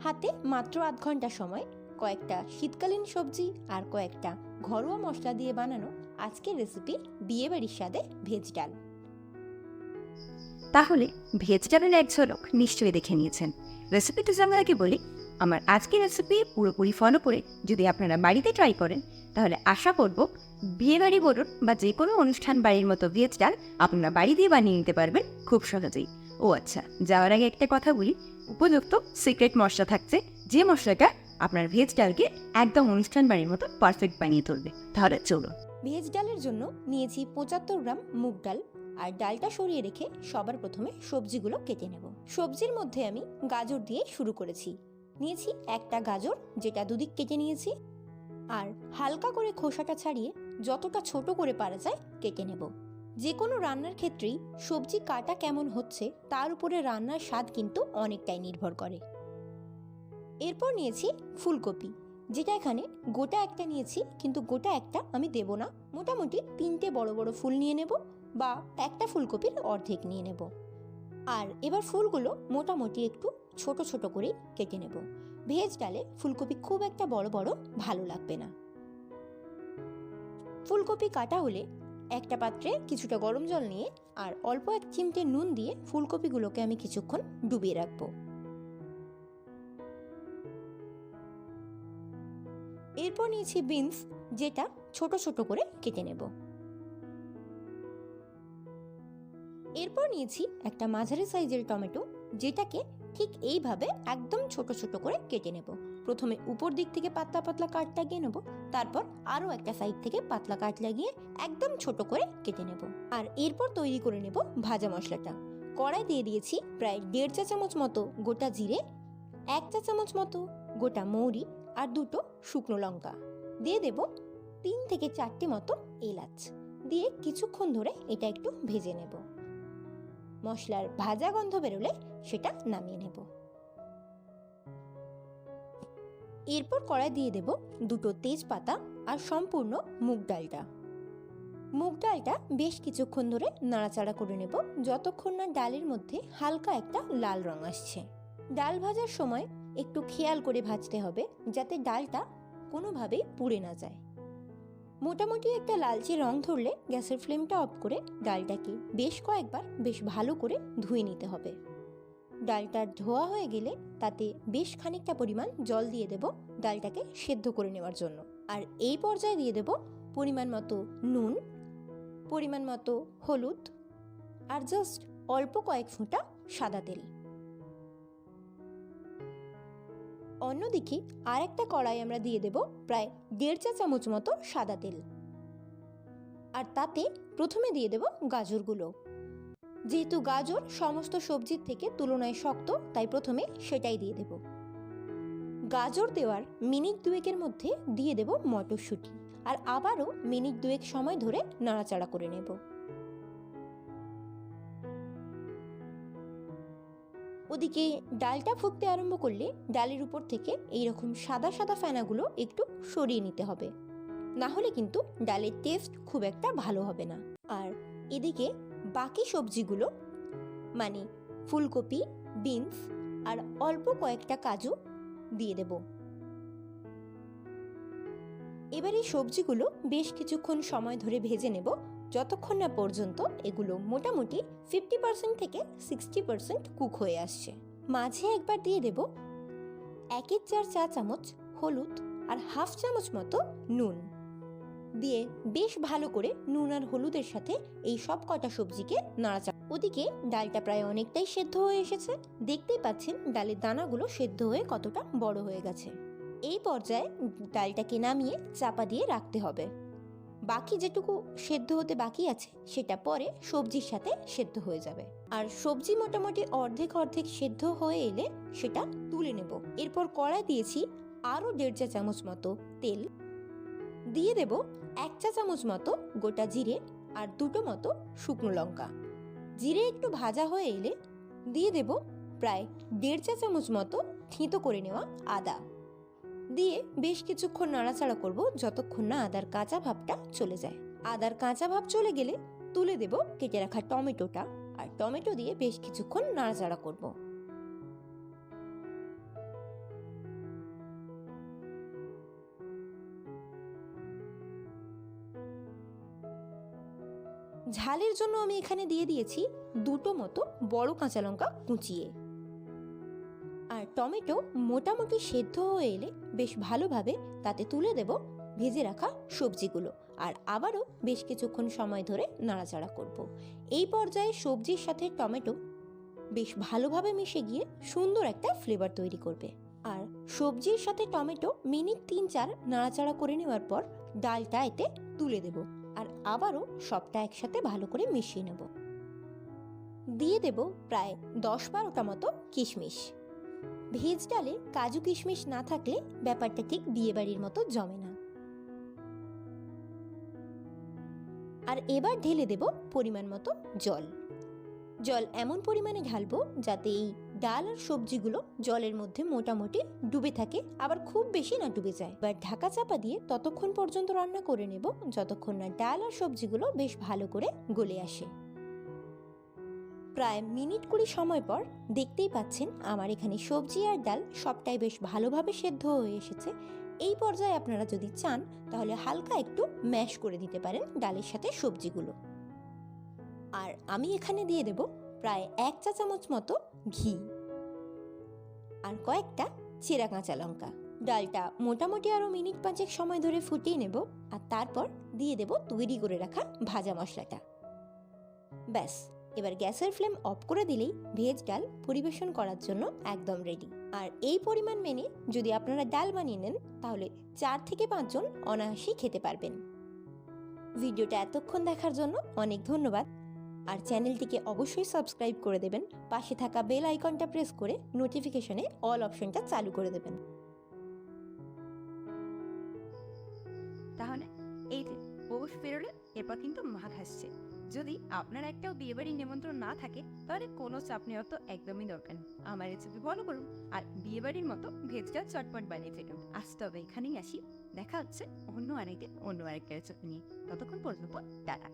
হাতে মাত্র আধ ঘন্টা সময়, কয়েকটা শীতকালীন সবজি আর কয়েকটা ঘরোয়া মশলা দিয়ে বানানো আজকের রেসিপি বিয়েবাড়ির স্বাদে ভেজ ডাল। তাহলে ভেজ ডালের এক ঝলক নিশ্চয়ই দেখে নিয়েছেন। রেসিপিটা জানার আগে বলি, আমার আজকের রেসিপি পুরোপুরি ফলো করে যদি আপনারা বাড়িতে ট্রাই করেন, তাহলে আশা করব বিয়েবাড়ি বলুন বা যে কোনো অনুষ্ঠান বাড়ির মতো ভেজ ডাল আপনারা বাড়ি দিয়ে বানিয়ে নিতে পারবেন খুব সহজেই। ও আচ্ছা, যাওয়ার আগে একটা কথা বলি, উপযুক্ত সিক্রেট মশলা থাকছে, যে মশলাটা আপনার ভেজ ডালকে একদম অনুষ্ঠান বাড়ির মতো পারফেক্ট বানিয়ে তুলবে। তাহলে চলুন। ভেজ ডালের জন্য নিয়েছি 75 গ্রাম মুগ ডাল, আর ডালটা সরিয়ে রেখে সবার প্রথমে সবজিগুলো কেটে নেব। সবজির মধ্যে আমি গাজর দিয়ে শুরু করেছি। নিয়েছি একটা গাজর, যেটা দুদিক কেটে নিয়েছি, আর হালকা করে খোসাটা ছাড়িয়ে যতটা ছোট করে পারা যায় কেটে নেব। যে কোনো রান্নার ক্ষেত্রেই সবজি কাটা কেমন হচ্ছে তার উপরে রান্নার স্বাদ কিন্তু অনেকটাই নির্ভর করে। এরপর নিয়েছি ফুলকপি, যেটা এখানে গোটা একটা নিয়েছি, কিন্তু গোটা একটা আমি দেব না, মোটামুটি 3টে বড় বড় ফুল নিয়ে নেব, বা একটা ফুলকপির অর্ধেক নিয়ে নেব। আর এবার ফুলগুলো মোটামুটি একটু ছোট ছোট করেই কেটে নেব। ভেজ ডালে ফুলকপি খুব একটা বড় বড় ভালো লাগবে না। ফুলকপি কাটা হলে একটা পাত্রে কিছুটা গরম জল নিয়ে আর অল্প এক চিমটে নুন দিয়ে ফুলকপিগুলোকে আমি কিছুক্ষণ ডুবিয়ে রাখবো। এরপর নিয়েছি বিনস, যেটা ছোট ছোট করে কেটে নেব। এরপর নিয়েছি একটা মাঝারি সাইজের টমেটো, যেটাকে ঠিক এইভাবে একদম ছোট ছোট করে কেটে নেব। প্রথমে উপর দিক থেকে পাতলা পাতলা কাট লাগিয়ে নেব, তারপর আরও একটা সাইড থেকে পাতলা কাট লাগিয়ে একদম ছোট করে কেটে নেব। আর এরপর তৈরি করে নেব ভাজা মশলাটা। কড়াই দিয়ে দিয়েছি প্রায় 1.5 চা চামচ মতো গোটা জিরে, 1 চা চামচ মতো গোটা মৌরি, আর 2টো শুকনো লঙ্কা। দিয়ে দেব 3 থেকে 4টে মতো এলাচ। দিয়ে কিছুক্ষণ ধরে এটা একটু ভেজে নেব। মশলার ভাজা গন্ধ বেরোলে সেটা নামিয়ে নেব। এরপর কড়াই দিয়ে দেব 2টো তেজপাতা আর সম্পূর্ণ মুগ ডালটা। মুগ ডালটা বেশ কিছুক্ষণ ধরে নাড়াচাড়া করে নেব, যতক্ষণ না ডালের মধ্যে হালকা একটা লাল রং আসছে। ডাল ভাজার সময় একটু খেয়াল করে ভাজতে হবে, যাতে ডালটা কোনোভাবেই পুড়ে না যায়। মোটামুটি একটা লালচে রং ধরলে গ্যাসের ফ্লেমটা অফ করে ডালটাকে বেশ কয়েকবার বেশ ভালো করে ধুয়ে নিতে হবে। ডালটা ধোয়া হয়ে গেলে তাতে বেশ খানিকটা পরিমাণ জল দিয়ে দেব ডালটাকে সেদ্ধ করে নেওয়ার জন্য। আর এই পর্যায়ে দিয়ে দেব পরিমাণ মতো নুন, পরিমাণ মতো হলুদ, আর জাস্ট অল্প কয়েক ফোঁটা সাদা তেল। অন্যদিকে আর একটা কড়াই আমরা দিয়ে দেব প্রায় 1.5 চা চামচ মতো সাদা তেল, আর তাতে প্রথমে দিয়ে দেব গাজরগুলো। যেহেতু গাজর সমস্ত সবজির থেকে তুলনায় শক্ত, তাই প্রথমে সেটাই দিয়ে দেব। গাজর দেওয়ার মিনিট 2-এর মধ্যে দিয়ে দেব মটরশুঁটি, আর আবারও মিনিট 2 সময় ধরে নাড়াচাড়া করে নেব। ওদিকে ডালটা ফুটতে আরম্ভ করলে ডালের উপর থেকে এইরকম সাদা সাদা ফেনাগুলো একটু সরিয়ে নিতে হবে, না হলে কিন্তু ডালের টেস্ট খুব একটা ভালো হবে না। আর এদিকে বাকি সবজিগুলো, মানে ফুলকপি, বিনস আর অল্প কয়েকটা কাজু দিয়ে দেব। এবার এই সবজিগুলো বেশ কিছুক্ষণ সময় ধরে ভেজে নেব, যতক্ষণ না পর্যন্ত এগুলো মোটামুটি 50% থেকে 60% কুক হয়ে আসছে। মাঝে একবার দিয়ে দেব 1/4 চা চামচ হলুদ আর হাফ চামচ মতো নুন। দিয়ে বেশ ভালো করে নুন আর হলুদের সাথে এই সব কটা সবজিকে নাড়াচাড়া। ওদিকে ডালটা প্রায় অনেকটাই সেদ্ধ হয়ে এসেছে, দেখতেই পাচ্ছেন ডালের দানাগুলো সেদ্ধ হয়ে কতটা বড় হয়ে গেছে। এই পর্যায়ে ডালটাকে নামিয়ে চাপা দিয়ে রাখতে হবে। বাকি যেটুকু সেদ্ধ হতে বাকি আছে সেটা পরে সবজির সাথে সেদ্ধ হয়ে যাবে। আর সবজি মোটামুটি অর্ধেক অর্ধেক সেদ্ধ হয়ে এলে সেটা তুলে নেব। এরপর কড়াই দিয়েছি আরও 1.5 চা চামচ মতো তেল। দিয়ে দেব 1 চা চামচ মতো গোটা জিরে আর 2টো মতো শুকনো লঙ্কা। জিরে একটু ভাজা হয়ে এলে দিয়ে দেব প্রায় 1.5 চা চামচ মতো থেঁতো করে নেওয়া আদা। দিয়ে বেশ কিছুক্ষণ নাড়াচাড়া করব, যতক্ষণ না আদার কাঁচা ভাবটা চলে যায়। আদার কাঁচা ভাব চলে গেলে তুলে দেব কেটে রাখা টমেটোটা, আর টমেটো দিয়ে বেশ কিছুক্ষণ নাড়াচাড়া করব। ঝালের জন্য আমি এখানে দিয়ে দিয়েছি 2টো মতো বড় কাঁচা লঙ্কা কুচিয়ে। আর টমেটো মোটামুটি সেদ্ধ হয়ে এলে বেশ ভালোভাবে তাতে তুলে দেব ভেজে রাখা সবজিগুলো, আর আবারও বেশ কিছুক্ষণ সময় ধরে নাড়াচাড়া করব। এই পর্যায়ে সবজির সাথে টমেটো বেশ ভালোভাবে মিশে গিয়ে সুন্দর একটা ফ্লেভার তৈরি করবে। আর সবজির সাথে টমেটো মিনিট 3-4 নাড়াচাড়া করে নেওয়ার পর ডালটা এতে তুলে দেব, আর আবারও সবটা একসাথে ভালো করে মিশিয়ে নেব। দিয়ে দেব প্রায় 10-12টা মতো কিশমিশ। ভেজ ডালে কাজু কিশমিশ না থাকলে ব্যাপারটা ঠিক বিয়েবাড়ির মতো জমে না। আর এবার ঢেলে দেব পরিমাণ মতো জল। জল এমন পরিমাণে ঢালবো যাতে এই ডাল আর সবজিগুলো জলের মধ্যে মোটামুটি ডুবে থাকে, আবার খুব বেশি না ডুবে যায়। এবার ঢাকা চাপা দিয়ে ততক্ষণ পর্যন্ত রান্না করে নেব যতক্ষণ না ডাল আর সবজিগুলো বেশ ভালো করে গলে আসে। প্রায় মিনিট 20 সময় পর দেখতেই পাচ্ছেন আমার এখানে সবজি আর ডাল সবটাই বেশ ভালোভাবে সেদ্ধ হয়ে এসেছে। এই পর্যায়ে আপনারা যদি চান তাহলে হালকা একটু ম্যাশ করে দিতে পারেন ডালের সাথে সবজিগুলো। আর আমি এখানে দিয়ে দেব প্রায় 1 চা চামচ মতো ঘি আর কয়েকটা চেরা কাঁচা লঙ্কা। ডালটা মোটামুটি আরও মিনিট 5 সময় ধরে ফুটিয়ে নেব, আর তারপর দিয়ে দেব তৈরি করে রাখা ভাজা মশলাটা। ব্যাস, এবার গ্যাসের ফ্লেম অফ করে দিলেই ভেজ ডাল পরিবেশন করার জন্য একদম রেডি। আর এই পরিমাণ মেনে যদি আপনারা ডাল বানিয়ে নেন তাহলে 4 থেকে 5 জন অনায়াসেই খেতে পারবেন। ভিডিওটা এতক্ষণ দেখার জন্য অনেক ধন্যবাদ। আর চ্যানেলটিকে অবশ্যই সাবস্ক্রাইব করে দেবেন, পাশে থাকা বেল আইকনটা প্রেস করে নোটিফিকেশনে অল অপশনটা চালু করে দেবেন। তাহলে এই যে পৌষ পেরোলে এরপর কিন্তু মাঘ আসছে। যদি আপনার একটাও বিয়েবাড়ির নিমন্ত্রণ না থাকে তাহলে কোনো চাপ নেওয়ার তো একদমই দরকার নেই। আমার রেসিপি ফলো করুন আর বিয়েবাড়ির মতো ভেজটা চটপট বানিয়ে ফেলুন। আজ তবে এখানেই আসি, দেখা হচ্ছে অন্য আরেকটা রেসিপি নিয়ে। ততক্ষণ পর্যন্ত টাটা।